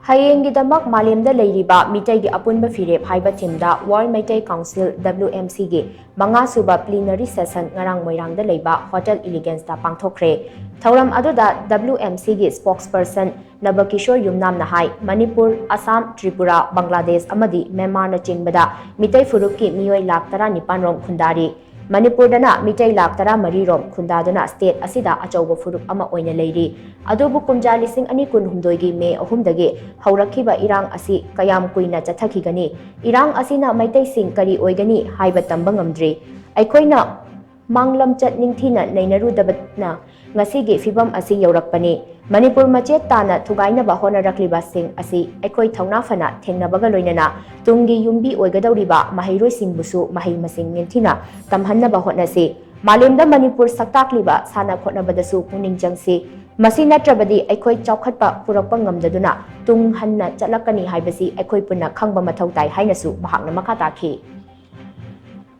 Hayeng Damak Malem Da Leiriba Meetei Apunba Phirep Haiba Timda World MEITEI Council WMC gi SHUBA plenary session ngarang Moirang da LEIBA Hotel ELEGANCE da Pangthokkhre Thauram aduda WMC gi spokesperson Nabakishore Yumnam Nahai Manipur Assam Tripura Bangladesh amadi Myanmar na chinbada Meitei Furup ki miyoi lakh 19 rom khundari Manipur dana Meitei lakh 13 rom khundaduna state asida achauba furup ama oina leiri adubu kumja lising ani kun humdoi gi me ahumdagi haurakhiba irang asi kayam kuina chathakigani irang asina Meitei sing kari oigani haiba tamba ngamdri aikoina manglam chat ningthina neinarudabna ngasigi fibam asi yaurakpani Manipur machet tana thugaina ba honarakliba sing asi aikoi thauna fana thengnabaga loinana tungi yumbi oigadauriba mahairoi singbusu mahai masing ningthina tamhanna ba honasi Malem da Manipur saktakliba sana khotnabadasu puning jangsi masi natrabadi aikoi chaukhatpa purakpa ngamdaduna tung hanna chatlakani haibasi aikoi punna khangba mathau tai hainasu mahakna makha takhi